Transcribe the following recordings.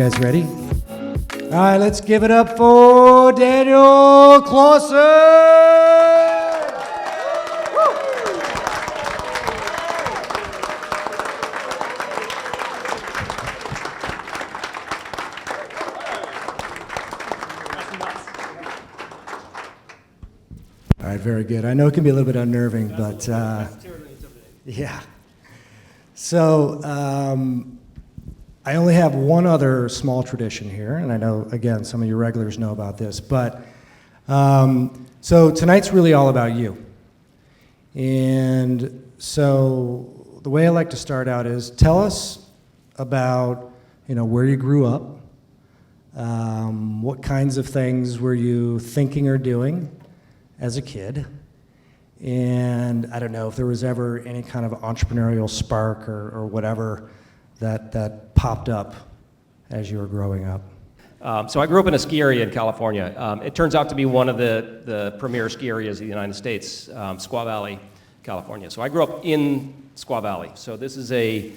guys ready? All right, let's give it up for Daniel Klaussen! All right, very good. I know it can be a little bit unnerving, but yeah. So I only have one other small tradition here, and I know, again, some of you regulars know about this, but so tonight's really all about you. And so the way I like to start out is tell us about, where you grew up, what kinds of things were you thinking or doing as a kid, and I don't know if there was ever any kind of entrepreneurial spark or whatever that popped up as you were growing up. So I grew up in a ski area in California. It turns out to be one of the premier ski areas of the United States, Squaw Valley, California. So I grew up in Squaw Valley. So this is a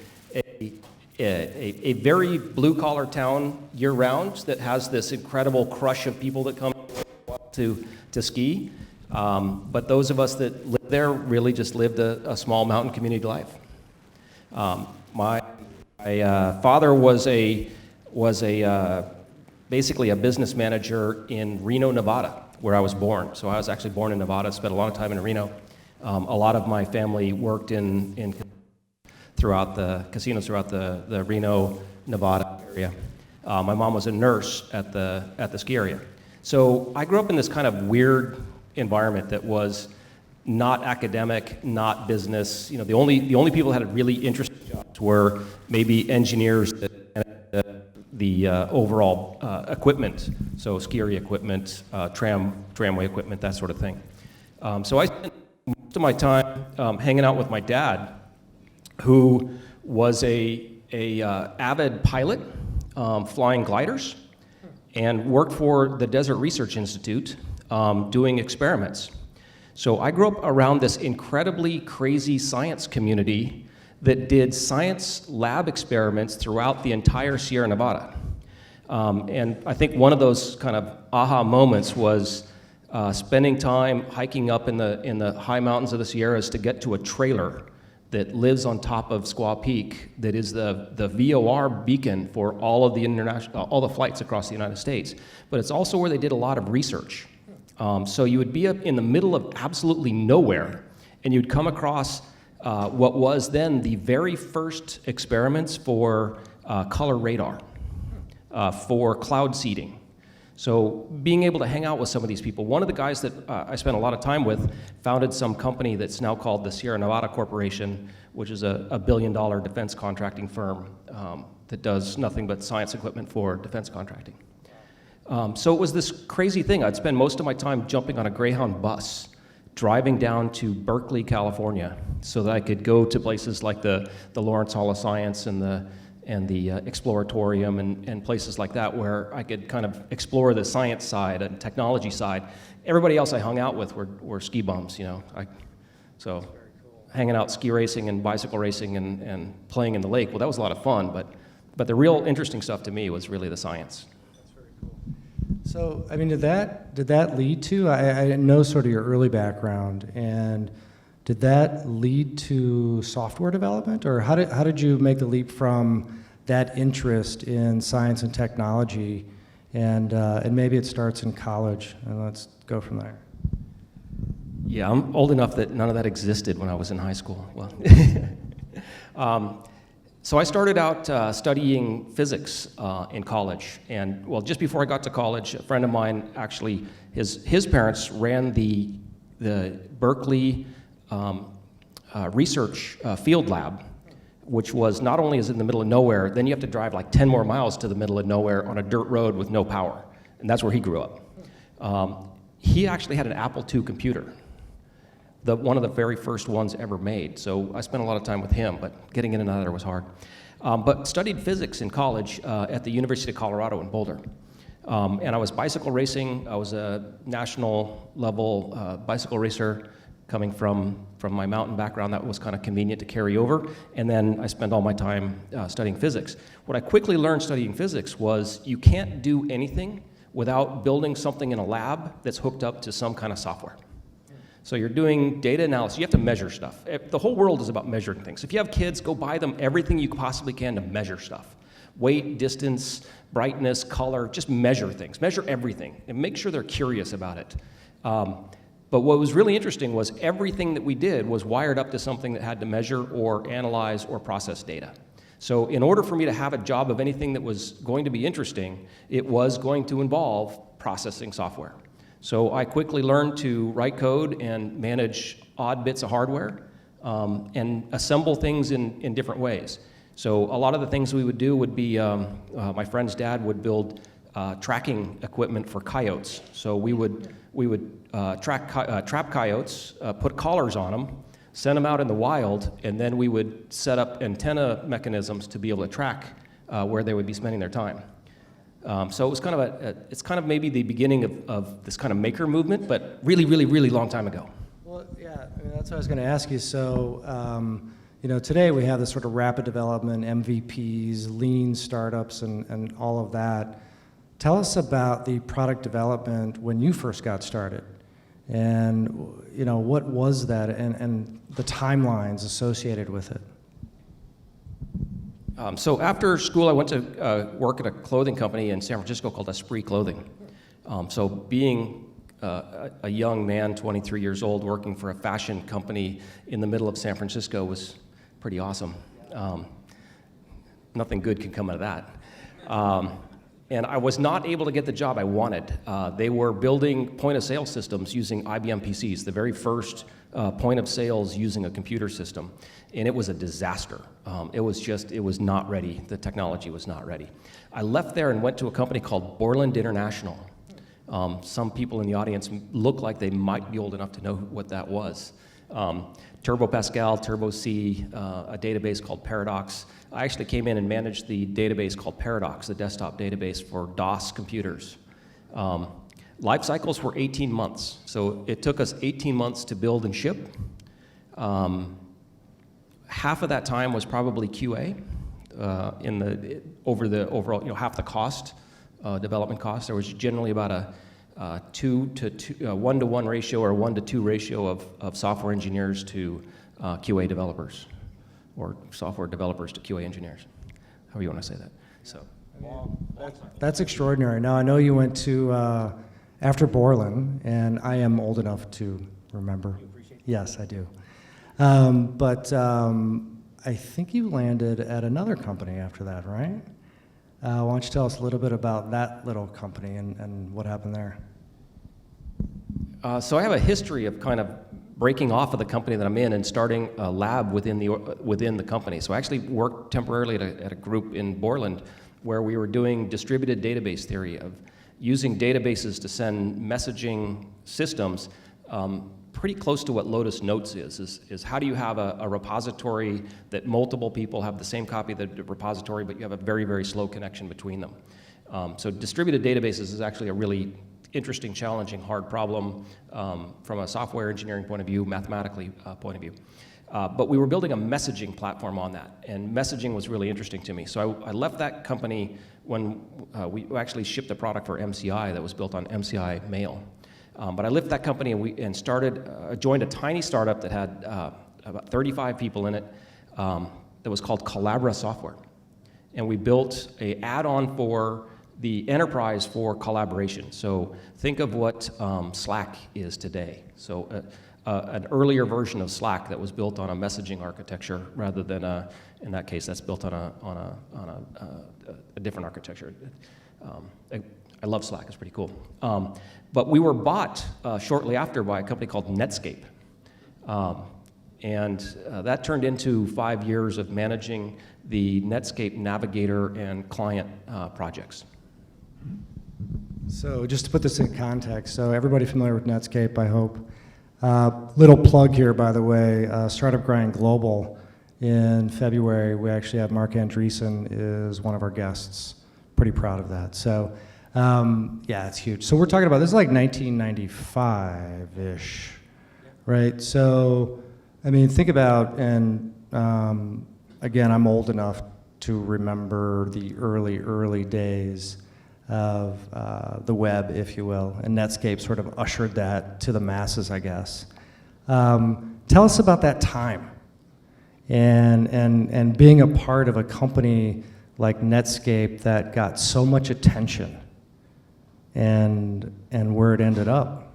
very blue-collar town year-round that has this incredible crush of people that come to ski. But those of us that live there really just lived a small mountain community life. My father was basically a business manager in Reno, Nevada, where I was born. So I was actually born in Nevada, spent a lot of time in Reno. A lot of my family worked in throughout the casinos throughout the Reno, Nevada area. My mom was a nurse at the ski area. So I grew up in this kind of weird environment that was not academic, not business. The only people that had really interesting jobs were maybe engineers the overall equipment, so ski area equipment, tramway equipment, that sort of thing. So I spent most of my time hanging out with my dad, who was a avid pilot, flying gliders, and worked for the Desert Research Institute, doing experiments. So I grew up around this incredibly crazy science community that did science lab experiments throughout the entire Sierra Nevada. And I think one of those kind of aha moments was spending time hiking up in the high mountains of the Sierras to get to a trailer that lives on top of Squaw Peak that is the VOR beacon for all of all the flights across the United States. But it's also where they did a lot of research. So you would be up in the middle of absolutely nowhere, and you'd come across what was then the very first experiments for color radar, for cloud seeding. So being able to hang out with some of these people, one of the guys that I spent a lot of time with founded some company that's now called the Sierra Nevada Corporation, which is a $1 billion defense contracting firm that does nothing but science equipment for defense contracting. So it was this crazy thing. I'd spend most of my time jumping on a Greyhound bus, driving down to Berkeley, California, so that I could go to places like the Lawrence Hall of Science and the Exploratorium and places like that, where I could kind of explore the science side and technology side. Everybody else I hung out with were ski bums, So hanging out ski racing and bicycle racing and playing in the lake, well, that was a lot of fun, but the real interesting stuff to me was really the science. So, did that lead to, I know sort of your early background, and did that lead to software development, or how did you make the leap from that interest in science and technology, and maybe it starts in college, and let's go from there. Yeah, I'm old enough that none of that existed when I was in high school. Well, so I started out studying physics in college, and just before I got to college, a friend of mine actually, his parents ran the Berkeley research field lab, which was not only is in the middle of nowhere, then you have to drive like 10 more miles to the middle of nowhere on a dirt road with no power, and that's where he grew up. He actually had an Apple II computer, one of the very first ones ever made. So I spent a lot of time with him, but getting in and out of there was hard. But studied physics in college at the University of Colorado in Boulder. And I was bicycle racing. I was a national level bicycle racer Coming from my mountain background, that was kind of convenient to carry over. And then I spent all my time studying physics. What I quickly learned studying physics was you can't do anything without building something in a lab that's hooked up to some kind of software. So you're doing data analysis. You have to measure stuff. The whole world is about measuring things. If you have kids, go buy them everything you possibly can to measure stuff. Weight, distance, brightness, color, just measure things. Measure everything and make sure they're curious about it. But what was really interesting was everything that we did was wired up to something that had to measure or analyze or process data. So in order for me to have a job of anything that was going to be interesting, it was going to involve processing software. So I quickly learned to write code and manage odd bits of hardware and assemble things in different ways. So a lot of the things we would do would be, my friend's dad would build tracking equipment for coyotes. So we would trap coyotes, put collars on them, send them out in the wild, and then we would set up antenna mechanisms to be able to track where they would be spending their time. So it was it's kind of maybe the beginning of this kind of maker movement, but really, really, really long time ago. Well, yeah, I mean, that's what I was going to ask you. So, today we have this sort of rapid development, MVPs, lean startups, and all of that. Tell us about the product development when you first got started, and what was that, and the timelines associated with it. So after school, I went to work at a clothing company in San Francisco called Esprit Clothing. So being a young man, 23 years old, working for a fashion company in the middle of San Francisco was pretty awesome. Nothing good can come out of that. And I was not able to get the job I wanted. They were building point-of-sale systems using IBM PCs, the very first point of sales using a computer system. And it was a disaster. It was not ready. The technology was not ready. I left there and went to a company called Borland International. Some people in the audience look like they might be old enough to know what that was. Turbo Pascal, Turbo C, a database called Paradox. I actually came in and managed the database called Paradox, the desktop database for DOS computers. Life cycles were 18 months, so it took us 18 months to build and ship. Half of that time was probably QA over the overall, half the cost, development cost. There was generally about a 1-to-1 ratio or 1-to-2 ratio of software engineers to QA developers, or software developers to QA engineers, however you want to say that. So that's extraordinary. Now I know you went to after Borland, and I am old enough to remember. Yes, I do. But I think you landed at another company after that, right? Why don't you tell us a little bit about that little company and what happened there? So I have a history of kind of breaking off of the company that I'm in and starting a lab within the company. So I actually worked temporarily at a group in Borland where we were doing distributed database theory of using databases to send messaging systems pretty close to what Lotus Notes is how do you have a repository that multiple people have the same copy of the repository, but you have a very, very slow connection between them. So distributed databases is actually a really interesting, challenging, hard problem from a software engineering point of view, mathematically point of view. But we were building a messaging platform on that, and messaging was really interesting to me. So I left that company when we actually shipped a product for MCI that was built on MCI Mail. But I left that company and joined a tiny startup that had about 35 people in it that was called Collabra Software. And we built an add-on for the enterprise for collaboration. So think of what Slack is today. So an earlier version of Slack that was built on a messaging architecture rather than in that case, that's built on a different architecture. I love Slack, it's pretty cool. But we were bought shortly after by a company called Netscape. And that turned into 5 years of managing the Netscape Navigator and client projects. So just to put this in context, so everybody familiar with Netscape, I hope. Little plug here, by the way, Startup Grind Global in February, we actually have Mark Andreessen is one of our guests. Pretty proud of that. So yeah, it's huge. So we're talking about, this is like 1995-ish, right? So, I mean, think about, and again, I'm old enough to remember the early days of the web, if you will, and Netscape sort of ushered that to the masses, I guess. Tell us about that time, and being a part of a company like Netscape that got so much attention, and where it ended up.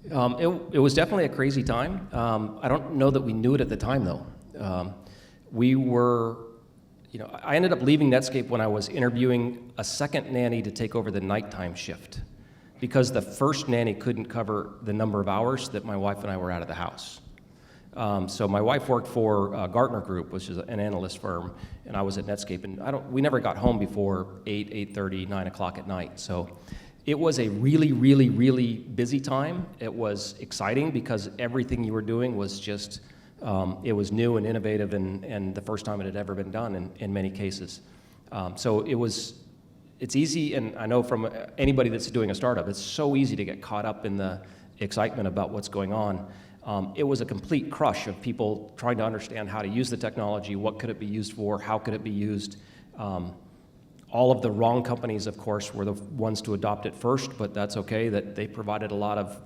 It was definitely a crazy time. I don't know that we knew it at the time, though. We were, I ended up leaving Netscape when I was interviewing a second nanny to take over the nighttime shift, because the first nanny couldn't cover the number of hours that my wife and I were out of the house. So my wife worked for Gartner Group, which is an analyst firm, and I was at Netscape, and we never got home before 8:30, 9 o'clock at night. So it was a really, really, really busy time. It was exciting because everything you were doing was just, it was new and innovative, and the first time it had ever been done in many cases. So it's easy, and I know from anybody that's doing a startup, it's so easy to get caught up in the excitement about what's going on. It was a complete crush of people trying to understand how to use the technology, what could it be used for, how could it be used. All of the wrong companies, of course, were the ones to adopt it first, but that's okay, that they provided a lot of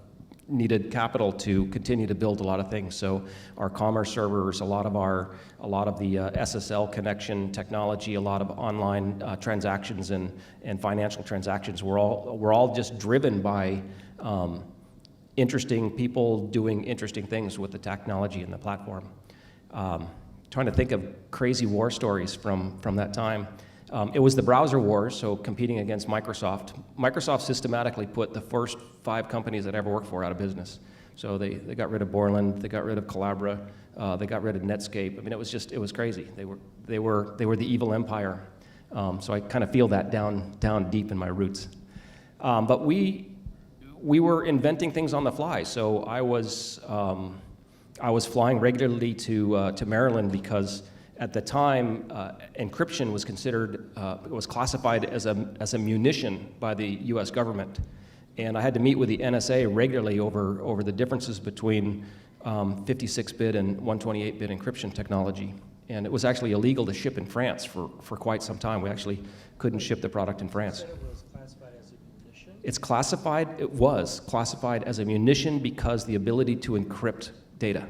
needed capital to continue to build a lot of things. So our commerce servers, a lot of the SSL connection technology, a lot of online transactions and financial transactions were all just driven by interesting people doing interesting things with the technology and the platform. Trying to think of crazy war stories from that time. It was the browser wars, so competing against Microsoft. Microsoft systematically put the first 5 companies that I ever worked for out of business. So they got rid of Borland, they got rid of Collabra, they got rid of Netscape. I mean, it was crazy. They were the evil empire. So I kind of feel that down deep in my roots. But we were inventing things on the fly. So I was flying regularly to Maryland because at the time, encryption was considered, was classified as a munition by the U.S. government. And I had to meet with the NSA regularly over the differences between 56-bit and 128-bit encryption technology. And it was actually illegal to ship in France for quite some time. We actually couldn't ship the product in France. You said it was classified as a munition? It was classified as a munition because the ability to encrypt data.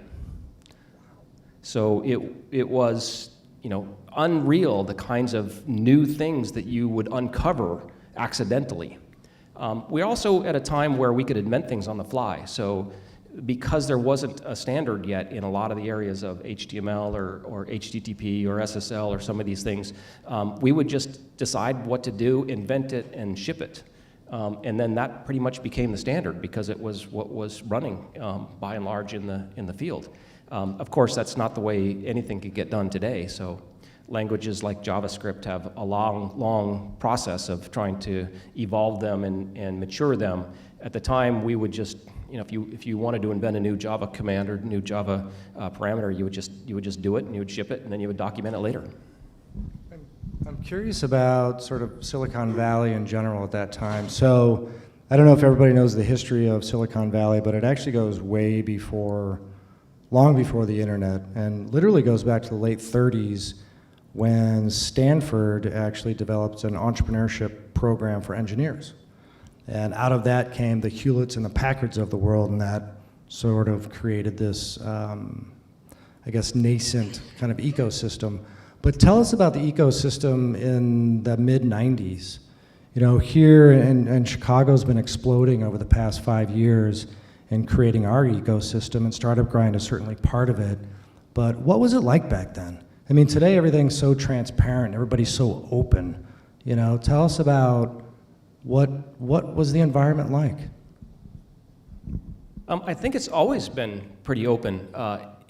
So it was, unreal, the kinds of new things that you would uncover accidentally. We're also at a time where we could invent things on the fly. So because there wasn't a standard yet in a lot of the areas of HTML or HTTP or SSL or some of these things, we would just decide what to do, invent it, and ship it. And then that pretty much became the standard because it was what was running by and large in the field. Of course, that's not the way anything could get done today. So languages like JavaScript have a long process of trying to evolve them and mature them. At the time, we would just, if you wanted to invent a new Java command or new Java parameter, you would just do it and you would ship it and then you would document it later. I'm curious about sort of Silicon Valley in general at that time. So I don't know if everybody knows the history of Silicon Valley, but it actually goes long before the internet, and literally goes back to the late 30s when Stanford actually developed an entrepreneurship program for engineers. And out of that came the Hewletts and the Packards of the world, and that sort of created this, nascent kind of ecosystem. But tell us about the ecosystem in the mid-90s. Here in Chicago's been exploding over the past 5 years in creating our ecosystem, and Startup Grind is certainly part of it. But what was it like back then? I mean, today everything's so transparent, everybody's so open. Tell us about what was the environment like? I think it's always been pretty open.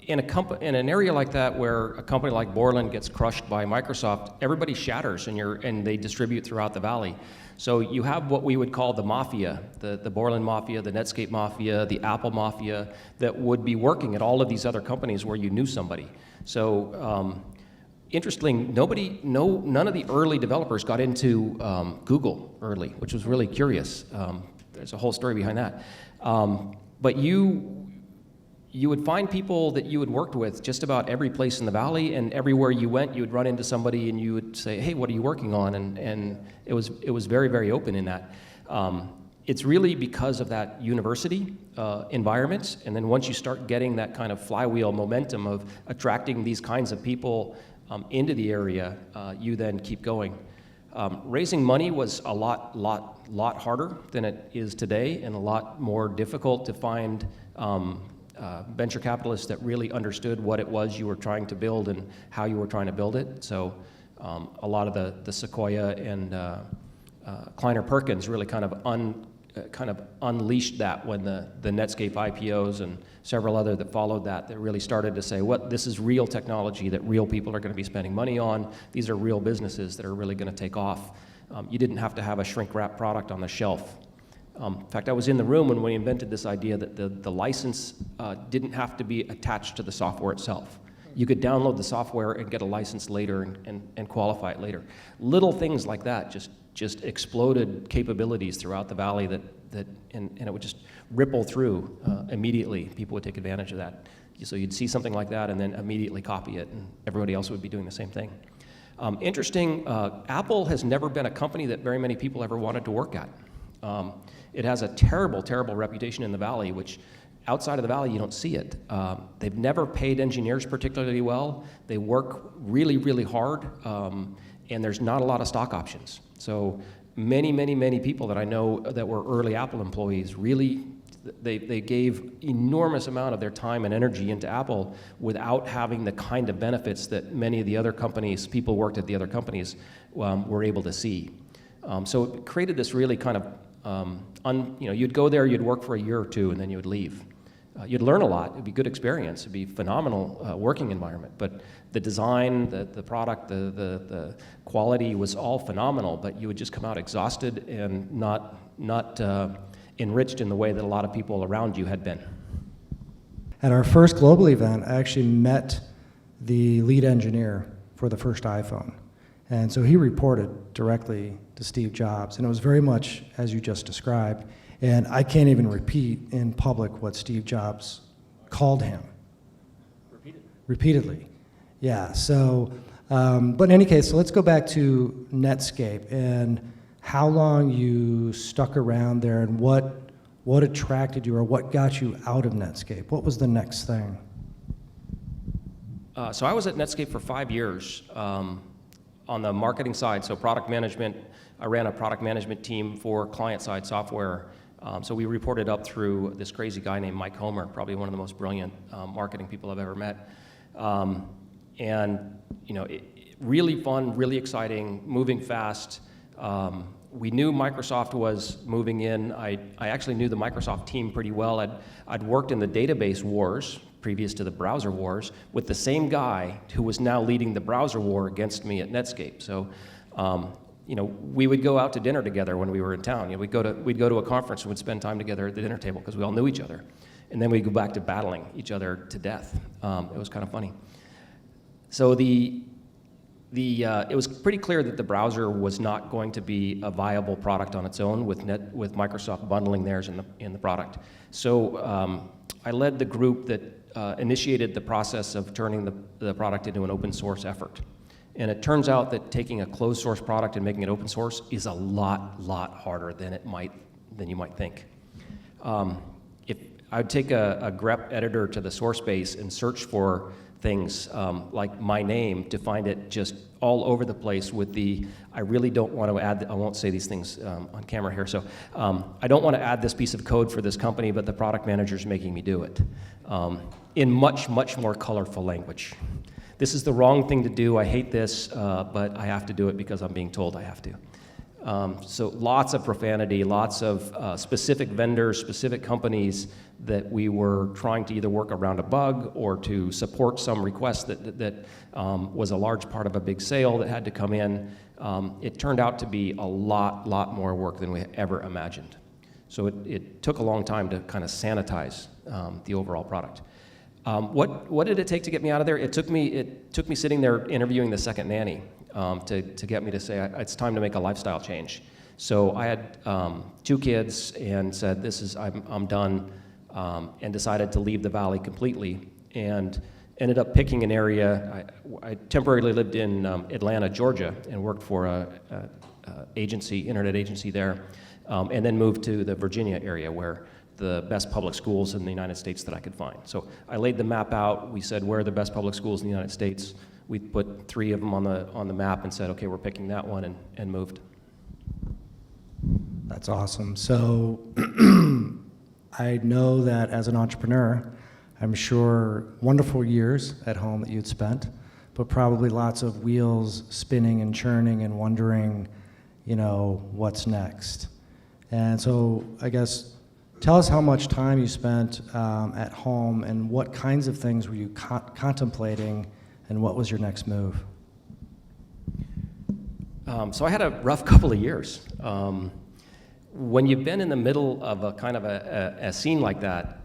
In an area like that where a company like Borland gets crushed by Microsoft, everybody shatters and they distribute throughout the valley. So you have what we would call the mafia, the Borland mafia, the Netscape mafia, the Apple mafia, that would be working at all of these other companies where you knew somebody. So interestingly, none of the early developers got into Google early, which was really curious. There's a whole story behind that. But you would find people that you had worked with just about every place in the valley, and everywhere you went, you would run into somebody and you would say, hey, what are you working on? And it was very, very open in that. It's really because of that university environment, and then once you start getting that kind of flywheel momentum of attracting these kinds of people into the area, you then keep going. Raising money was a lot harder than it is today, and a lot more difficult to find venture capitalists that really understood what it was you were trying to build and how you were trying to build it. So a lot of the Sequoia and Kleiner Perkins really kind of unleashed that when the Netscape IPOs and several other that followed that really started to say, what, this is real technology that real people are going to be spending money on. These are real businesses that are really going to take off. You didn't have to have a shrink wrap product on the shelf. In fact, I was in the room when we invented this idea that the license didn't have to be attached to the software itself. You could download the software and get a license later and qualify it later. Little things like that just exploded capabilities throughout the valley and it would just ripple through immediately. People would take advantage of that. So you'd see something like that and then immediately copy it, and everybody else would be doing the same thing. Interesting, Apple has never been a company that very many people ever wanted to work at. It has a terrible, terrible reputation in the valley, which outside of the valley you don't see it. They've never paid engineers particularly well. They work really, really hard, and there's not a lot of stock options. So many people that I know that were early Apple employees really, they gave enormous amount of their time and energy into Apple without having the kind of benefits that many of the other companies, people worked at the other companies, were able to see. So it created this really kind of, you'd go there, you'd work for a year or two, and then you would leave. You'd learn a lot. It'd be a good experience. It'd be a phenomenal working environment. But the design, the product, the quality was all phenomenal, but you would just come out exhausted and not enriched in the way that a lot of people around you had been. At our first global event, I actually met the lead engineer for the first iPhone. And so he reported directly to Steve Jobs, and it was very much as you just described. And I can't even repeat in public what Steve Jobs called him. Repeatedly. Yeah, so, but in any case, so let's go back to Netscape and how long you stuck around there and what attracted you or what got you out of Netscape? What was the next thing? So I was at Netscape for 5 years on the marketing side, so product management. I ran a product management team for client-side software. So we reported up through this crazy guy named Mike Homer, probably one of the most brilliant marketing people I've ever met. And really fun, really exciting, moving fast. We knew Microsoft was moving in. I actually knew the Microsoft team pretty well. I'd worked in the database wars previous to the browser wars with the same guy who was now leading the browser war against me at Netscape. So we would go out to dinner together when we were in town. We'd go to a conference and would spend time together at the dinner table because we all knew each other. And then we'd go back to battling each other to death. It was kind of funny. So it was pretty clear that the browser was not going to be a viable product on its own with Microsoft bundling theirs in the product. So I led the group that initiated the process of turning the product into an open source effort. And it turns out that taking a closed source product and making it open source is a lot harder than you might think. If I would take a grep editor to the source base and search for things like my name to find it just all over the place with I really don't want to add, I won't say these things on camera here, so I don't want to add this piece of code for this company, but the product manager's making me do it in much more colorful language. This is the wrong thing to do, I hate this, but I have to do it because I'm being told I have to. So lots of profanity, lots of specific vendors, specific companies that we were trying to either work around a bug or to support some request that was a large part of a big sale that had to come in. It turned out to be a lot more work than we ever imagined. So it took a long time to kind of sanitize the overall product. What did it take to get me out of there? It took me sitting there interviewing the second nanny to get me to say it's time to make a lifestyle change. So I had 2 kids and said, I'm done. and decided to leave the valley completely, and ended up picking an area. I temporarily lived in Atlanta, Georgia, and worked for a internet agency there, and then moved to the Virginia area, where the best public schools in the United States that I could find. So I laid the map out. We said, where are the best public schools in the United States? We put 3 of them on the map and said, okay, we're picking that one, and moved. That's awesome. So I know that as an entrepreneur, I'm sure wonderful years at home that you'd spent, but probably lots of wheels spinning and churning and wondering, what's next. And so I guess tell us how much time you spent at home, and what kinds of things were you contemplating, and what was your next move? So I had a rough couple of years. When you've been in the middle of a kind of a scene like that,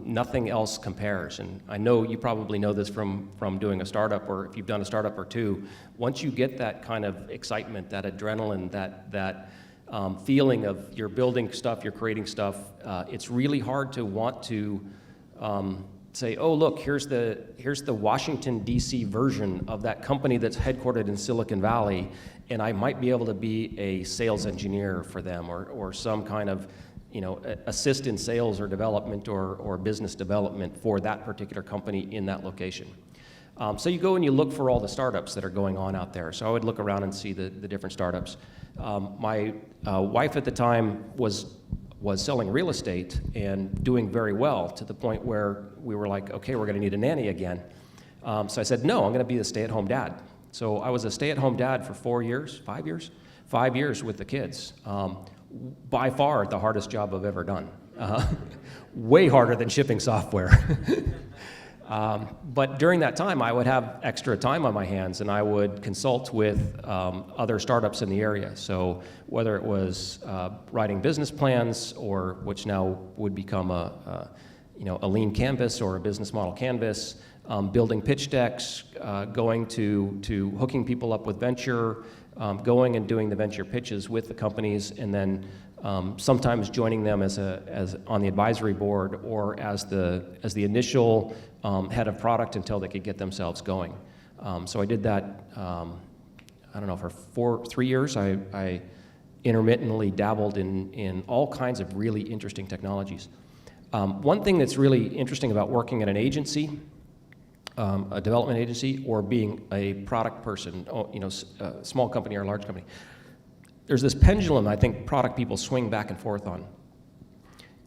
nothing else compares. And I know you probably know this from doing a startup, or if you've done a startup or two. Once you get that kind of excitement, that adrenaline, that feeling of you're building stuff, you're creating stuff, it's really hard to want to say, oh, look, here's the Washington, D.C. version of that company that's headquartered in Silicon Valley, and I might be able to be a sales engineer for them, or some kind of assist in sales or development or business development for that particular company in that location. So you go and you look for all the startups that are going on out there. So I would look around and see the different startups. My wife at the time was selling real estate and doing very well, to the point where we were like, okay, we're going to need a nanny again. So I said, no, I'm going to be the stay-at-home dad. So I was a stay-at-home dad for 5 years with the kids. By far the hardest job I've ever done. Way harder than shipping software. But during that time, I would have extra time on my hands, and I would consult with other startups in the area. So whether it was writing business plans, or which now would become a lean canvas or a business model canvas, building pitch decks, going to hooking people up with venture, going and doing the venture pitches with the companies, and then sometimes joining them as on the advisory board, or as the initial head of product until they could get themselves going. So I did that, for 3 years. I intermittently dabbled in all kinds of really interesting technologies. One thing that's really interesting about working at an agency, a development agency, or being a product person, a small company or a large company, there's this pendulum I think product people swing back and forth on.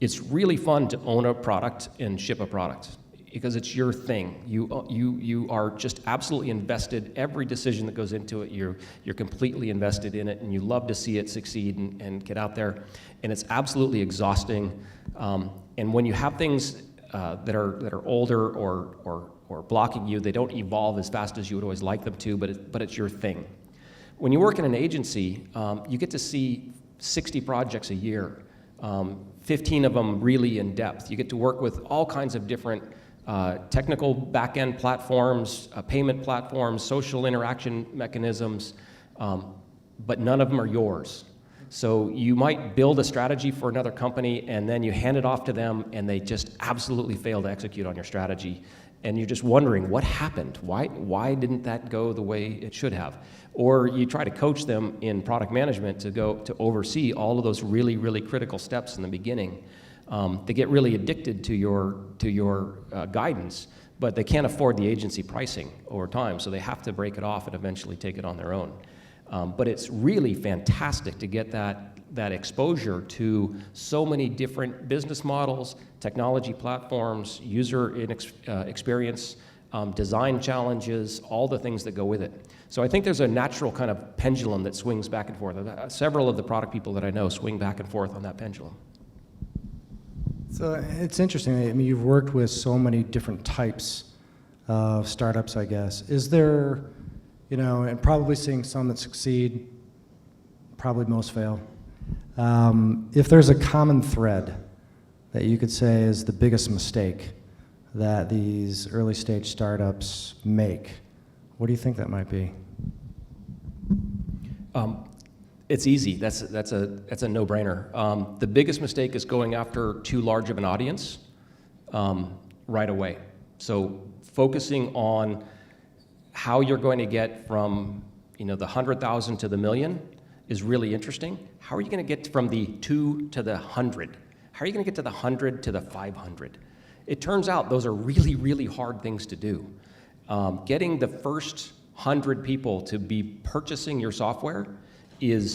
It's really fun to own a product and ship a product, because it's your thing. You are just absolutely invested. Every decision that goes into it, you're completely invested in it, and you love to see it succeed and get out there. And it's absolutely exhausting. And when you have things that are older or blocking you, they don't evolve as fast as you would always like them to, but it's your thing. When you work in an agency, you get to see 60 projects a year, 15 of them really in depth. You get to work with all kinds of different technical back-end platforms, payment platforms, social interaction mechanisms, but none of them are yours. So you might build a strategy for another company, and then you hand it off to them, and they just absolutely fail to execute on your strategy. And you're just wondering, what happened? Why didn't that go the way it should have? Or you try to coach them in product management to oversee all of those really, really critical steps in the beginning. They get really addicted to your guidance, but they can't afford the agency pricing over time, so they have to break it off and eventually take it on their own. But it's really fantastic to get that exposure to so many different business models, technology platforms, user experience, design challenges, all the things that go with it. So I think there's a natural kind of pendulum that swings back and forth. Several of the product people that I know swing back and forth on that pendulum. So it's interesting. I mean, you've worked with so many different types of startups, I guess. Is there, and probably seeing some that succeed, probably most fail. If there's a common thread that you could say is the biggest mistake that these early stage startups make, what do you think that might be? It's easy. That's a no-brainer. The biggest mistake is going after too large of an audience right away. So focusing on how you're going to get from the 100,000 to the million is really interesting. How are you going to get from the 2 to the 100? How are you going to get to the 100 to the 500? It turns out those are really, really hard things to do. Getting the first 100 people to be purchasing your software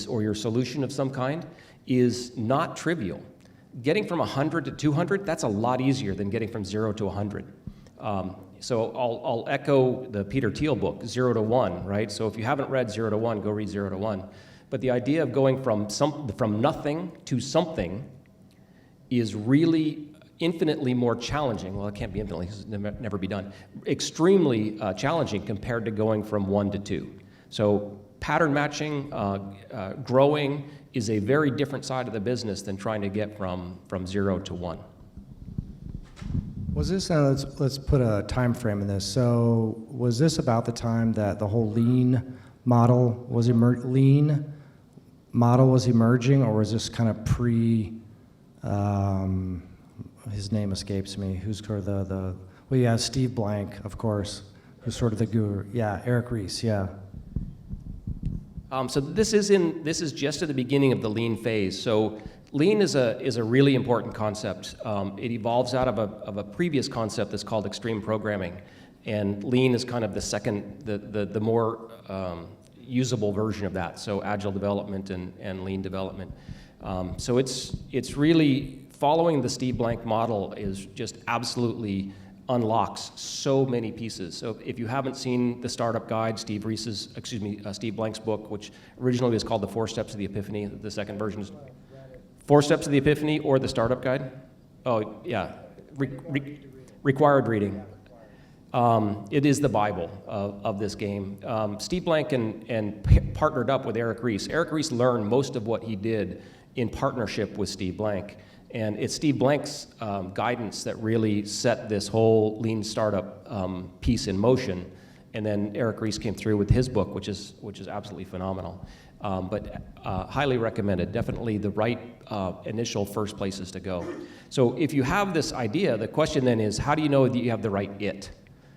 or your solution of some kind is not trivial. Getting from 100 to 200, that's a lot easier than getting from 0 to 100. So I'll echo the Peter Thiel book, 0 to 1, right? So if you haven't read 0 to 1, go read 0 to 1. But the idea of going from nothing to something is really infinitely more challenging. Well, it can't be infinitely because it'll never be done. Extremely challenging compared to going from 1 to 2. So pattern matching, growing is a very different side of the business than trying to get from 0 to 1. Was this, let's put a time frame in this. So was this about the time that the whole lean model was emerging, or was this kind of his name escapes me, who's sort of Steve Blank, of course, who's sort of the guru. Yeah, Eric Ries, yeah. So this is just at the beginning of the lean phase. So lean is a really important concept. It evolves out of a previous concept that's called extreme programming, and lean is kind of the second, the more usable version of that. So agile development and lean development. So it's really following the Steve Blank model is just absolutely unlocks so many pieces. So if you haven't seen the Startup Guide, Steve Blank's book, which originally was called The 4 Steps of the Epiphany, the second version is 4 Steps of the Epiphany or the Startup Guide. Oh, yeah, required reading. It is the Bible of this game. Steve Blank and partnered up with Eric Ries. Eric Ries learned most of what he did in partnership with Steve Blank. And it's Steve Blank's guidance that really set this whole lean startup piece in motion. And then Eric Ries came through with his book, which is absolutely phenomenal. But highly recommended. Definitely the right initial first places to go. So if you have this idea, the question then is, how do you know that you have the right it?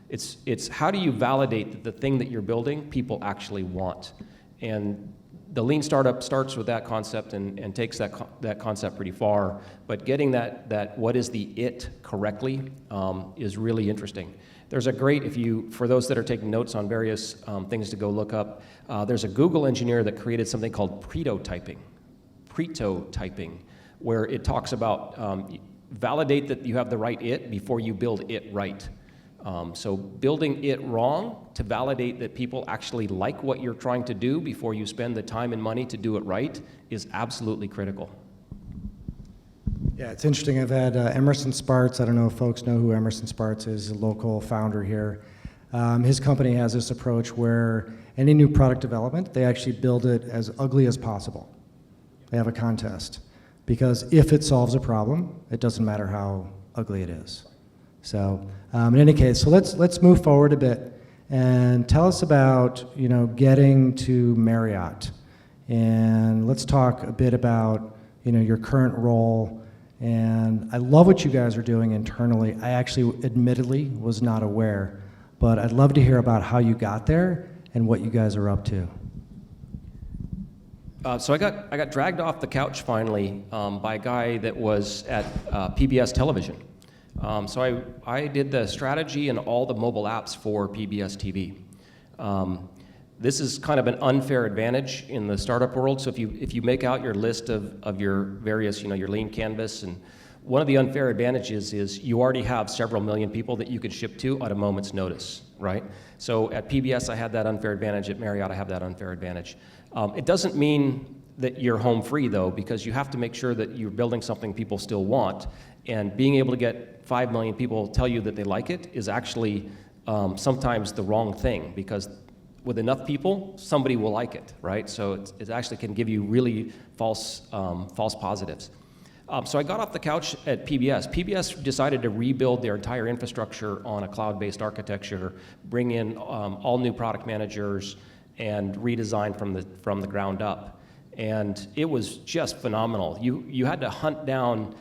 It's how do you validate that the thing that you're building people actually want? And the lean startup starts with that concept and takes that concept pretty far, but getting that what is the it correctly is really interesting. There's a great, for those that are taking notes on various things to go look up, there's a Google engineer that created something called Pretotyping, where it talks about validate that you have the right it before you build it right. So building it wrong to validate that people actually like what you're trying to do before you spend the time and money to do it right is absolutely critical. Yeah, it's interesting. I've had Emerson Spartz. I don't know if folks know who Emerson Spartz is, a local founder here. His company has this approach where any new product development, they actually build it as ugly as possible. They have a contest. Because if it solves a problem, it doesn't matter how ugly it is. So in any case, so let's move forward a bit and tell us about getting to Marriott, and let's talk a bit about your current role. And I love what you guys are doing internally. I actually, admittedly, was not aware, but I'd love to hear about how you got there and what you guys are up to. So I got dragged off the couch finally by a guy that was at PBS Television. So I did the strategy and all the mobile apps for PBS TV. This is kind of an unfair advantage in the startup world. So if you make out your list of your various, your lean canvas, and one of the unfair advantages is you already have several million people that you could ship to at a moment's notice, right? So at PBS I had that unfair advantage. At Marriott I have that unfair advantage. It doesn't mean that you're home free though, because you have to make sure that you're building something people still want. And being able to get 5 million people tell you that they like it is actually sometimes the wrong thing, because with enough people, somebody will like it, right? So it actually can give you really false positives. So I got off the couch at PBS. PBS decided to rebuild their entire infrastructure on a cloud-based architecture, bring in all new product managers, and redesign from the ground up. And it was just phenomenal. You had to hunt down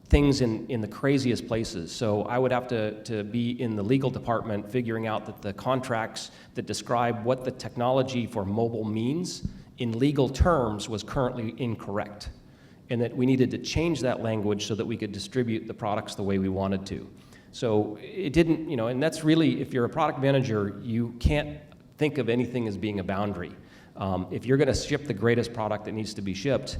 things in the craziest places. So I would have to be in the legal department figuring out that the contracts that describe what the technology for mobile means in legal terms was currently incorrect, and that we needed to change that language so that we could distribute the products the way we wanted to. So it didn't, and that's really, if you're a product manager, you can't think of anything as being a boundary. If you're going to ship the greatest product that needs to be shipped,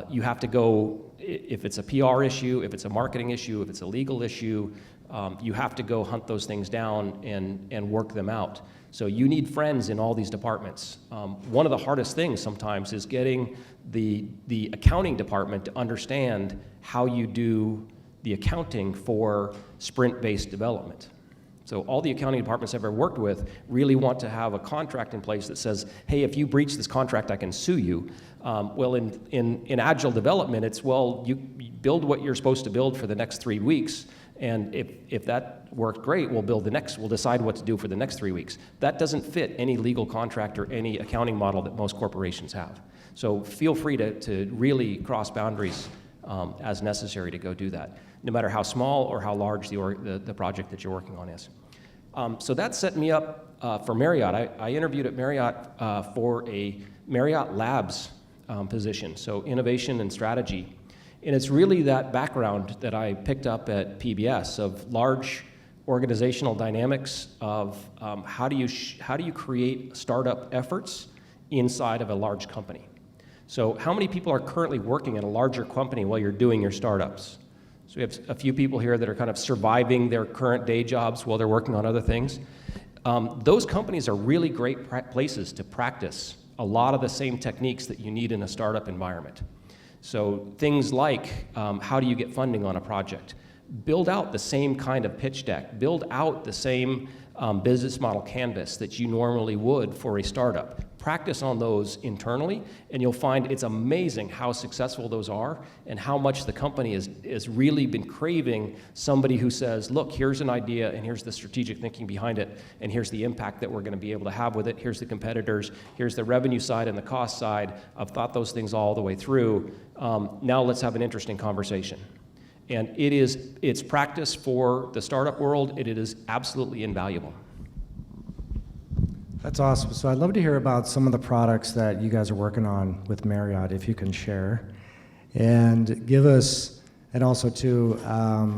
you have to go, if it's a PR issue, if it's a marketing issue, if it's a legal issue, you have to go hunt those things down and work them out. So you need friends in all these departments. One of the hardest things sometimes is getting the accounting department to understand how you do the accounting for sprint-based development. So all the accounting departments I've ever worked with really want to have a contract in place that says, hey, if you breach this contract, I can sue you. Well, in agile development, it's, well, you build what you're supposed to build for the next 3 weeks, and if that worked great, we'll decide what to do for the next 3 weeks. That doesn't fit any legal contract or any accounting model that most corporations have. So feel free to really cross boundaries as necessary to go do that, no matter how small or how large the project that you're working on is. So that set me up for Marriott. I interviewed at Marriott for a Marriott Labs position, so innovation and strategy. And it's really that background that I picked up at PBS of large organizational dynamics of how do you create startup efforts inside of a large company. So how many people are currently working at a larger company while you're doing your startups? So we have a few people here that are kind of surviving their current day jobs while they're working on other things. Those companies are really great places to practice a lot of the same techniques that you need in a startup environment. So things like how do you get funding on a project? Build out the same kind of pitch deck. Build out the same business model canvas that you normally would for a startup. Practice on those internally, and you'll find it's amazing how successful those are and how much the company has really been craving somebody who says, look, here's an idea, and here's the strategic thinking behind it, and here's the impact that we're going to be able to have with it. Here's the competitors. Here's the revenue side and the cost side. I've thought those things all the way through. Now let's have an interesting conversation. And it's practice for the startup world, and it is absolutely invaluable. That's awesome. So I'd love to hear about some of the products that you guys are working on with Marriott, if you can share. And give us, and also too,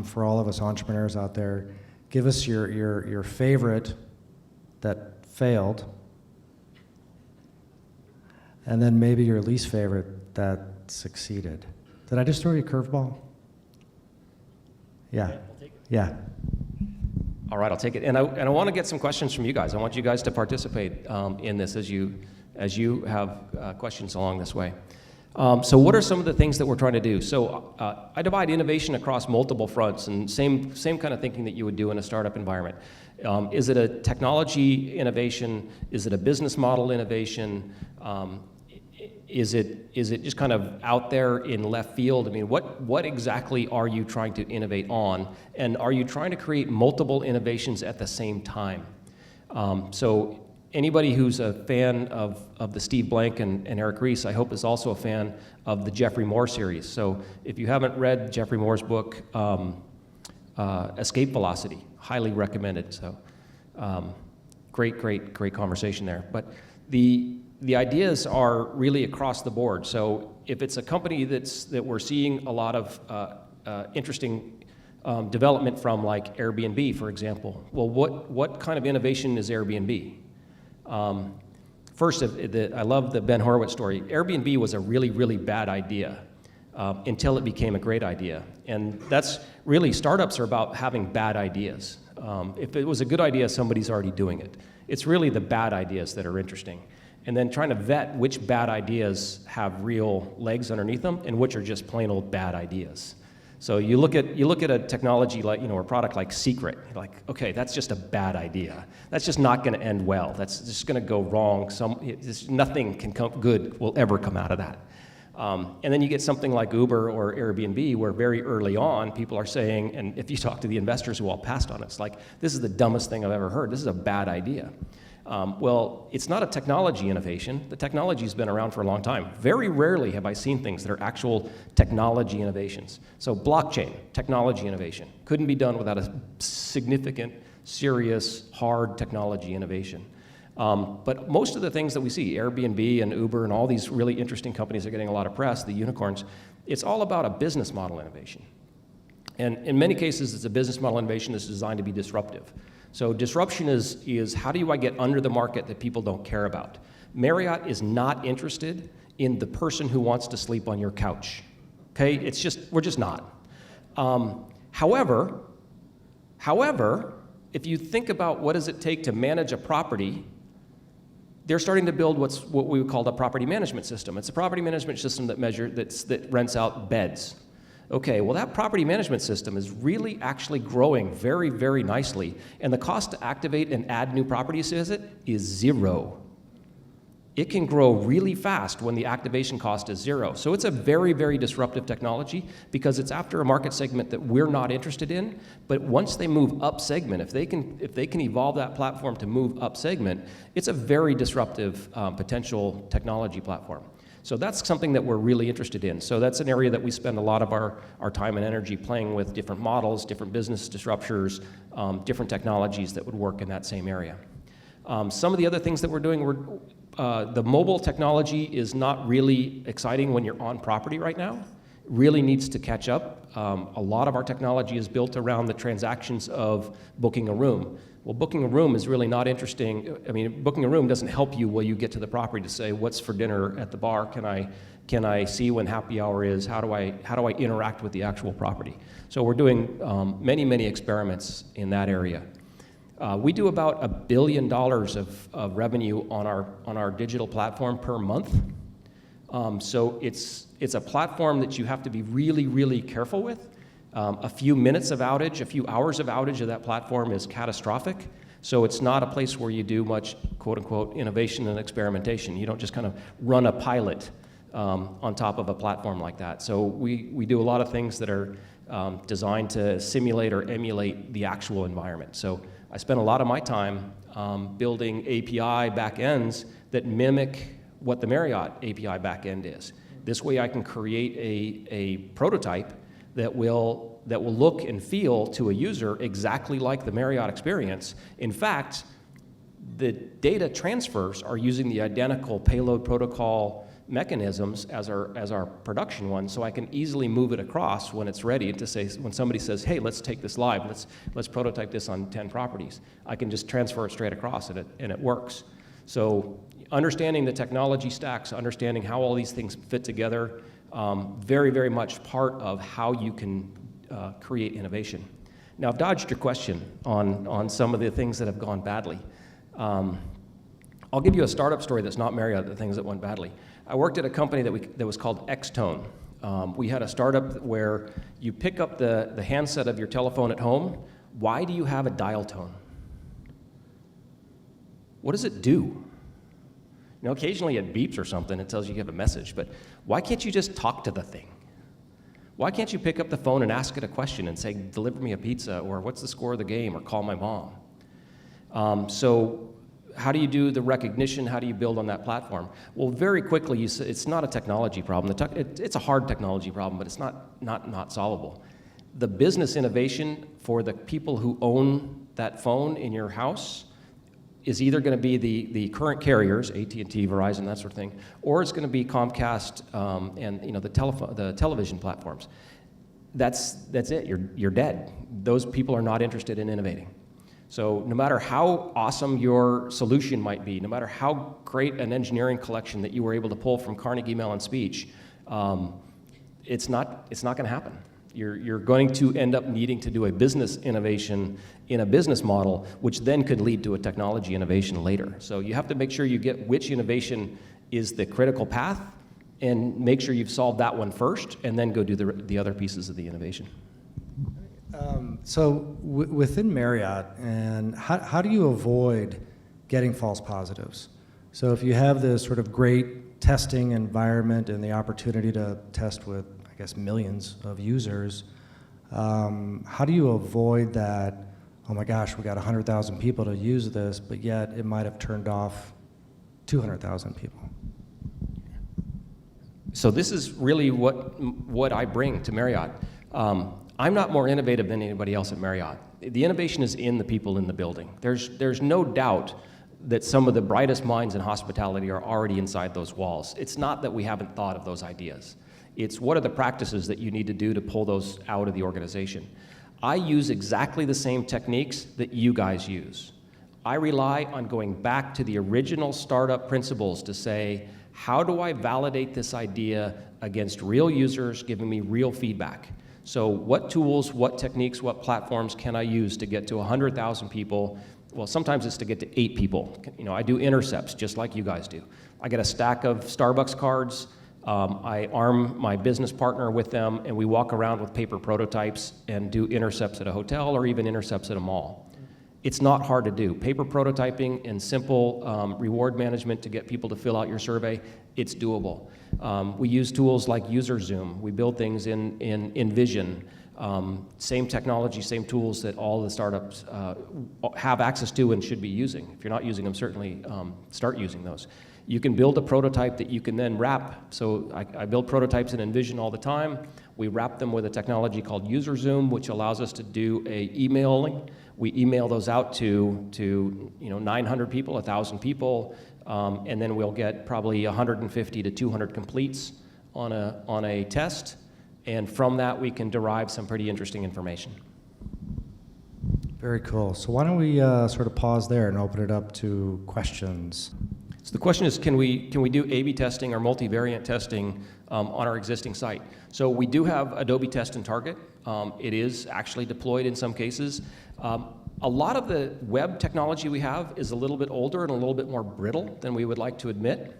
for all of us entrepreneurs out there, give us your favorite that failed, and then maybe your least favorite that succeeded. Did I just throw you a curveball? Yeah. Yeah. All right, I'll take it. And I want to get some questions from you guys. I want you guys to participate in this as you have questions along this way. So what are some of the things that we're trying to do? So I divide innovation across multiple fronts, and same kind of thinking that you would do in a startup environment. Is it a technology innovation? Is it a business model innovation? Is it just kind of out there in left field? I mean, what exactly are you trying to innovate on? And are you trying to create multiple innovations at the same time? So anybody who's a fan of the Steve Blank and Eric Ries, I hope is also a fan of the Jeffrey Moore series. So if you haven't read Jeffrey Moore's book, Escape Velocity, highly recommended. So great conversation there. But the ideas are really across the board. So if it's a company that we're seeing a lot of interesting development from, like Airbnb, for example, well, what kind of innovation is Airbnb? First, I love the Ben Horowitz story. Airbnb was a really, really bad idea until it became a great idea. And that's really, startups are about having bad ideas. If it was a good idea, somebody's already doing it. It's really the bad ideas that are interesting. And then trying to vet which bad ideas have real legs underneath them and which are just plain old bad ideas. So you look at a technology like, or a product like Secret, you're like, okay, that's just a bad idea. That's just not going to end well. That's just going to go wrong. Nothing good will ever come out of that. And then you get something like Uber or Airbnb, where very early on people are saying, and if you talk to the investors who all passed on it, it's like, this is the dumbest thing I've ever heard. This is a bad idea. Well, it's not a technology innovation. The technology's been around for a long time. Very rarely have I seen things that are actual technology innovations. So blockchain, technology innovation. Couldn't be done without a significant, serious, hard technology innovation. But most of the things that we see, Airbnb and Uber and all these really interesting companies that are getting a lot of press, the unicorns, it's all about a business model innovation. And in many cases, it's a business model innovation that's designed to be disruptive. So disruption is how do I get under the market that people don't care about? Marriott is not interested in the person who wants to sleep on your couch. Okay, we're just not. However, if you think about what does it take to manage a property, they're starting to build what we would call a property management system. It's a property management system that rents out beds. Okay, well that property management system is really actually growing very, very nicely, and the cost to activate and add new properties to it is zero. It can grow really fast when the activation cost is zero. So it's a very, very disruptive technology because it's after a market segment that we're not interested in, but once they move up segment, if they can evolve that platform to move up segment, it's a very disruptive potential technology platform. So that's something that we're really interested in. So that's an area that we spend a lot of our time and energy playing with different models, different business disruptors, different technologies that would work in that same area. Some of the other things that we're doing, the mobile technology is not really exciting when you're on property right now. It really needs to catch up. A lot of our technology is built around the transactions of booking a room. Well, booking a room is really not interesting. I mean, booking a room doesn't help you when you get to the property to say, what's for dinner at the bar? Can I see when happy hour is? How do I interact with the actual property? So we're doing many, many experiments in that area. We do about $1 billion of revenue on our digital platform per month. So it's a platform that you have to be really, really careful with. A few minutes of outage, a few hours of outage of that platform is catastrophic. So it's not a place where you do much, quote unquote, innovation and experimentation. You don't just kind of run a pilot on top of a platform like that. So we do a lot of things that are designed to simulate or emulate the actual environment. So I spend a lot of my time building API backends that mimic what the Marriott API backend is. This way I can create a prototype that will look and feel to a user exactly like the Marriott experience. In fact, the data transfers are using the identical payload protocol mechanisms as our production one, so I can easily move it across when it's ready to say, when somebody says, hey, let's take this live, let's prototype this on 10 properties. I can just transfer it straight across and it works. So understanding the technology stacks, understanding how all these things fit together, very, very much part of how you can create innovation. Now, I've dodged your question on some of the things that have gone badly. I'll give you a startup story that's not Marriott, the things that went badly. I worked at a company that was called Xtone. We had a startup where you pick up the handset of your telephone at home. Why do you have a dial tone? What does it do? You know, occasionally it beeps or something, it tells you have a message, but why can't you just talk to the thing? Why can't you pick up the phone and ask it a question and say, deliver me a pizza, or what's the score of the game, or call my mom? So how do you do the recognition? How do you build on that platform? Well, very quickly, it's not a technology problem. It's a hard technology problem, but it's not solvable. The business innovation for the people who own that phone in your house is either going to be the current carriers, AT&T, Verizon, that sort of thing, or it's going to be Comcast and the television platforms. That's it. You're dead. Those people are not interested in innovating. So no matter how awesome your solution might be, no matter how great an engineering collection that you were able to pull from Carnegie Mellon speech, it's not going to happen. You're going to end up needing to do a business innovation in a business model, which then could lead to a technology innovation later. So you have to make sure you get which innovation is the critical path and make sure you've solved that one first, and then go do the other pieces of the innovation. So within Marriott, and how do you avoid getting false positives? So if you have this sort of great testing environment and the opportunity to test with, I guess, millions of users, how do you avoid that, oh my gosh, we got 100,000 people to use this, but yet it might have turned off 200,000 people? So this is really what I bring to Marriott. I'm not more innovative than anybody else at Marriott. The innovation is in the people in the building. There's no doubt that some of the brightest minds in hospitality are already inside those walls. It's not that we haven't thought of those ideas. It's what are the practices that you need to do to pull those out of the organization. I use exactly the same techniques that you guys use. I rely on going back to the original startup principles to say, how do I validate this idea against real users giving me real feedback? So what tools, what techniques, what platforms can I use to get to 100,000 people? Well, sometimes it's to get to 8 people. You know, I do intercepts just like you guys do. I get a stack of Starbucks cards. I arm my business partner with them, and we walk around with paper prototypes and do intercepts at a hotel or even intercepts at a mall. It's not hard to do. Paper prototyping and simple reward management to get people to fill out your survey, it's doable. We use tools like UserZoom. We build things in InVision. Same technology, same tools that all the startups have access to and should be using. If you're not using them, certainly start using those. You can build a prototype that you can then wrap. So I build prototypes in InVision all the time. We wrap them with a technology called UserZoom, which allows us to do emailing. We email those out to 900 people, 1,000 people, and then we'll get probably 150 to 200 completes on a test. And from that, we can derive some pretty interesting information. Very cool. So why don't we sort of pause there and open it up to questions? So the question is, can we do A/B testing or multivariate testing on our existing site? So we do have Adobe Test and Target. It is actually deployed in some cases. A lot of the web technology we have is a little bit older and a little bit more brittle than we would like to admit.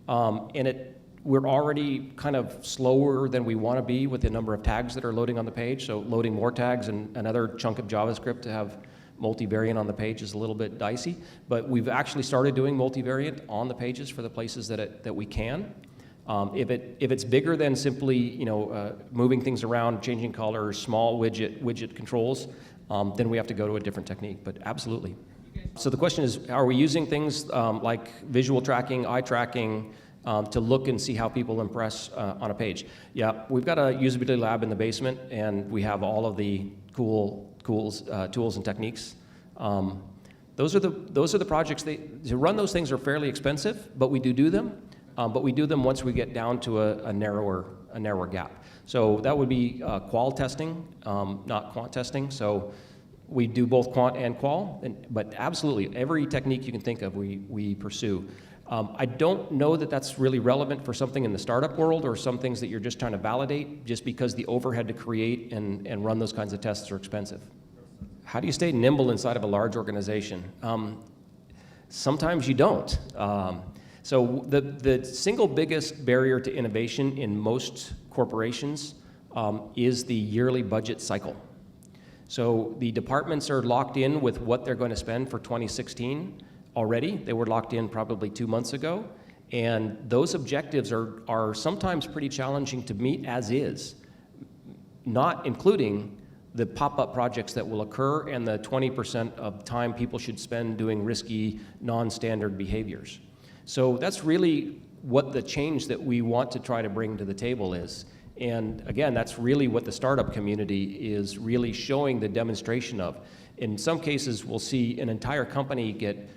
We're already kind of slower than we want to be with the number of tags that are loading on the page. So loading more tags and another chunk of JavaScript to have multivariant on the page is a little bit dicey. But we've actually started doing multivariant on the pages for the places that we can. If it's bigger than simply moving things around, changing colors, small widget controls, then we have to go to a different technique. But absolutely. So the question is, are we using things like visual tracking, eye tracking, to look and see how people impress on a page? Yeah, we've got a usability lab in the basement, and we have all of the cool tools and techniques. Those are the projects. To run those things are fairly expensive, but we do them. But we do them once we get down to a narrower gap. So that would be qual testing, not quant testing. So we do both quant and qual, but absolutely every technique you can think of we pursue. I don't know that that's really relevant for something in the startup world or some things that you're just trying to validate, just because the overhead to create and run those kinds of tests are expensive. How do you stay nimble inside of a large organization? Sometimes you don't. So the single biggest barrier to innovation in most corporations is the yearly budget cycle. So the departments are locked in with what they're going to spend for 2016 already. They were locked in probably 2 months ago. And those objectives are sometimes pretty challenging to meet as is, not including the pop-up projects that will occur and the 20% of time people should spend doing risky, non-standard behaviors. So that's really what the change that we want to try to bring to the table is. And again, that's really what the startup community is really showing the demonstration of. In some cases, we'll see an entire company get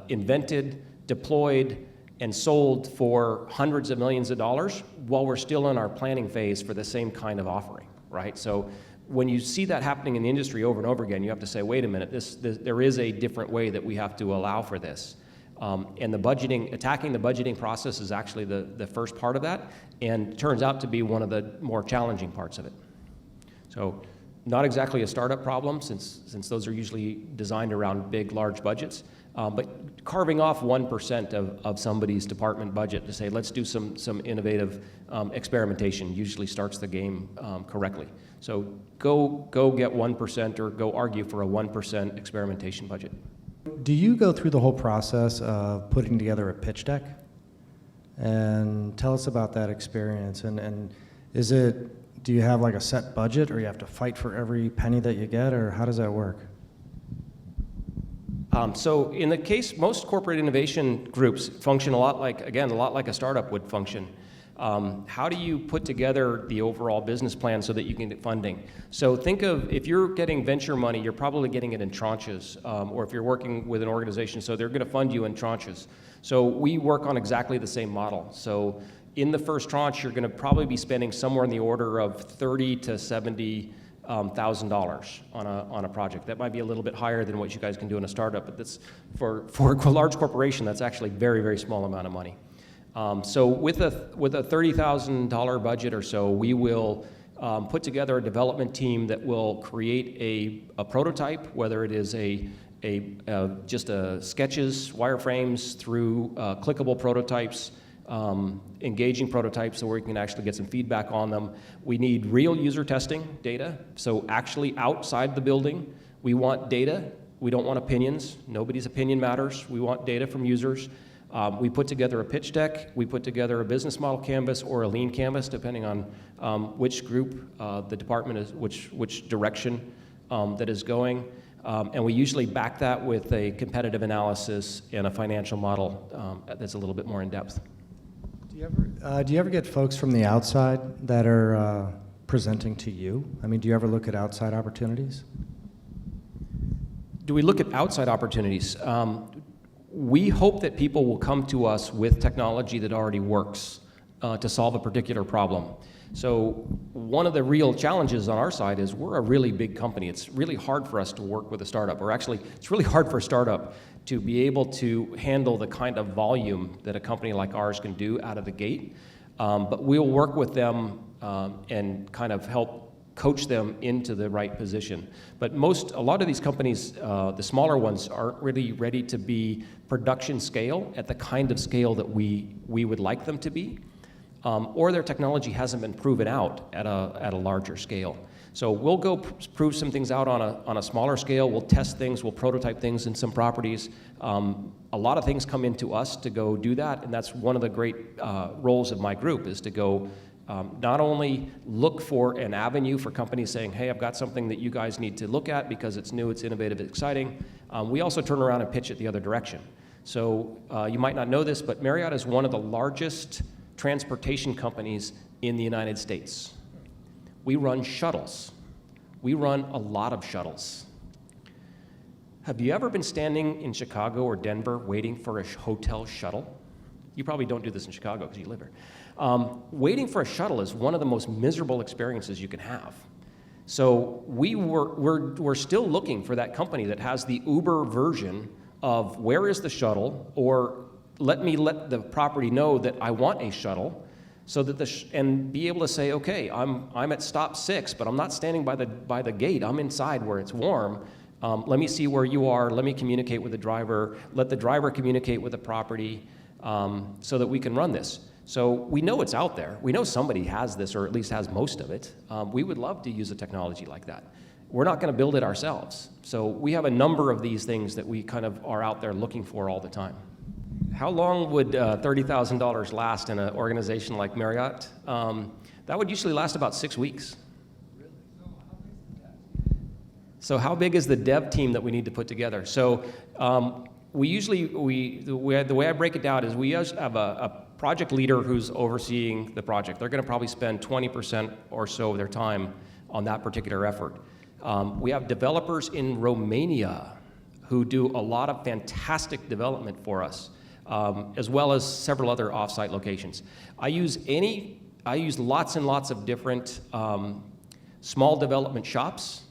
invented, deployed, and sold for hundreds of millions of dollars while we're still in our planning phase for the same kind of offering, right? So when you see that happening in the industry over and over again, you have to say, wait a minute, there is a different way that we have to allow for this. And attacking the budgeting process is actually the first part of that, and turns out to be one of the more challenging parts of it. So not exactly a startup problem, since those are usually designed around big, large budgets, but carving off 1% of somebody's department budget to say, let's do some innovative experimentation usually starts the game correctly. So go get 1% or go argue for a 1% experimentation budget. Do you go through the whole process of putting together a pitch deck? And tell us about that experience. And is it do you have like a set budget, or you have to fight for every penny that you get, or how does that work? So in the case, most corporate innovation groups function a lot like a startup would function. How do you put together the overall business plan so that you can get funding? So think of, if you're getting venture money, you're probably getting it in tranches, or if you're working with an organization, so they're going to fund you in tranches. So we work on exactly the same model. So in the first tranche, you're going to probably be spending somewhere in the order of $30,000 to $70,000 on a project. That might be a little bit higher than what you guys can do in a startup, but that's for a large corporation, that's actually a very, very small amount of money. So with a $30,000 budget or so, we will put together a development team that will create a prototype, whether it is just sketches, wireframes, through clickable prototypes, engaging prototypes so where you can actually get some feedback on them. We need real user testing data, so actually outside the building. We want data. We don't want opinions. Nobody's opinion matters. We want data from users. We put together a pitch deck. We put together a business model canvas or a lean canvas, depending on which group the department is, which direction that is going. And we usually back that with a competitive analysis and a financial model that's a little bit more in depth. Do you ever get folks from the outside that are presenting to you? I mean, do you ever look at outside opportunities? Do we look at outside opportunities? We hope that people will come to us with technology that already works to solve a particular problem. So one of the real challenges on our side is we're a really big company. It's really hard for us to work with a startup, or actually, it's really hard for a startup to be able to handle the kind of volume that a company like ours can do out of the gate. But we'll work with them and kind of help coach them into the right position. But a lot of these companies, the smaller ones, aren't really ready to be production scale at the kind of scale that we would like them to be, or their technology hasn't been proven out at a larger scale. So we'll go prove some things out on a smaller scale. We'll test things. We'll prototype things in some properties. A lot of things come into us to go do that, and that's one of the great roles of my group, is to go not only look for an avenue for companies saying, hey, I've got something that you guys need to look at because it's new, it's innovative, it's exciting. We also turn around and pitch it the other direction. So you might not know this, but Marriott is one of the largest transportation companies in the United States. We run shuttles. We run a lot of shuttles. Have you ever been standing in Chicago or Denver waiting for a hotel shuttle? You probably don't do this in Chicago because you live here. Waiting for a shuttle is one of the most miserable experiences you can have. So we're still looking for that company that has the Uber version of where is the shuttle, or let the property know that I want a shuttle, so that and be able to say, okay, I'm at stop 6, but I'm not standing by the gate. I'm inside where it's warm. Let me see where you are. Let me communicate with the driver. Let the driver communicate with the property, so that we can run this. So we know it's out there. We know somebody has this, or at least has most of it. We would love to use a technology like that. We're not going to build it ourselves. So we have a number of these things that we kind of are out there looking for all the time. How long would $30,000 last in an organization like Marriott? That would usually last about 6 weeks. So how big is the dev team that we need to put together? So the way I break it down is we have a project leader who's overseeing the project. They're going to probably spend 20% or so of their time on that particular effort. We have developers in Romania who do a lot of fantastic development for us, as well as several other off-site locations. I use lots and lots of different small development shops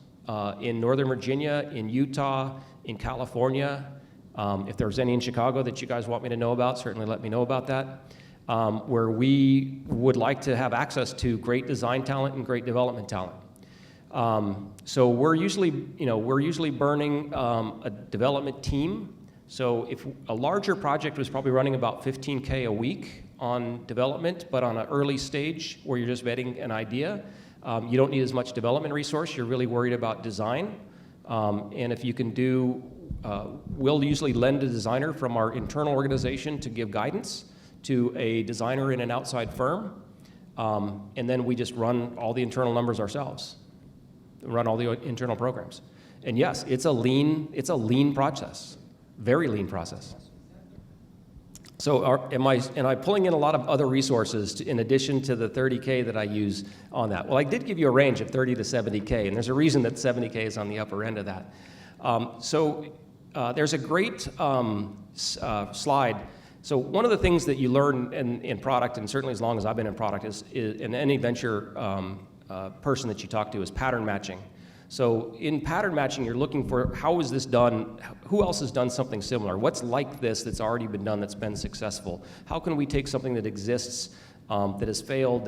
in Northern Virginia, in Utah, in California. If there's any in Chicago that you guys want me to know about, certainly let me know about that. Where we would like to have access to great design talent and great development talent. So we're usually burning a development team. So if a larger project was probably running about $15K a week on development, but on an early stage where you're just vetting an idea, you don't need as much development resource. You're really worried about design. And if you can do, we'll usually lend a designer from our internal organization to give guidance to a designer in an outside firm. And then we just run all the internal numbers ourselves, run all the internal programs. And yes, it's a lean process, very lean process. So am I pulling in a lot of other resources in addition to the 30K that I use on that? Well, I did give you a range of 30 to 70K, and there's a reason that 70K is on the upper end of that. There's a great slide. So one of the things that you learn in product, and certainly as long as I've been in product, is in any venture person that you talk to, is pattern matching. So in pattern matching, you're looking for how is this done, who else has done something similar, what's like this that's already been done that's been successful, how can we take something that exists that has failed,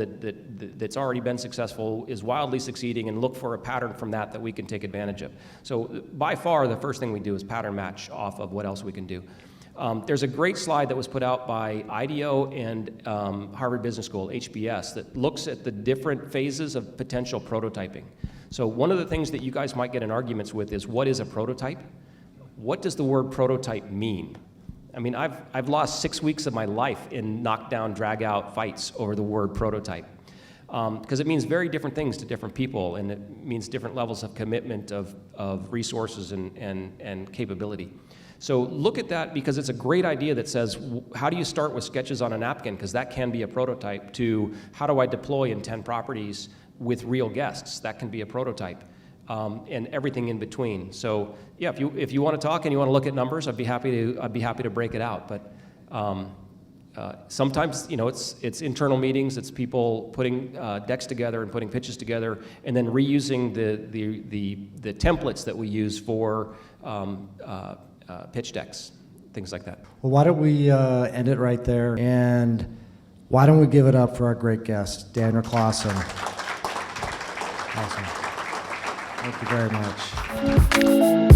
that's already been successful, is wildly succeeding, and look for a pattern from that we can take advantage of. So by far, the first thing we do is pattern match off of what else we can do. There's a great slide that was put out by IDEO and Harvard Business School, HBS, that looks at the different phases of potential prototyping. So one of the things that you guys might get in arguments with is, what is a prototype? What does the word prototype mean? I mean, I've lost 6 weeks of my life in knockdown, drag-out fights over the word prototype, because it means very different things to different people, and it means different levels of commitment of resources and capability. So look at that, because it's a great idea that says, how do you start with sketches on a napkin, because that can be a prototype, to how do I deploy in 10 properties with real guests? That can be a prototype, and everything in between. So yeah, if you want to talk and you want to look at numbers, I'd be happy to break it out. But sometimes, you know, it's internal meetings, it's people putting decks together and putting pitches together, and then reusing the templates that we use for pitch decks, things like that. Well, why don't we end it right there, and why don't we give it up for our great guest, Daniel Klaussen. Awesome. Thank you very much.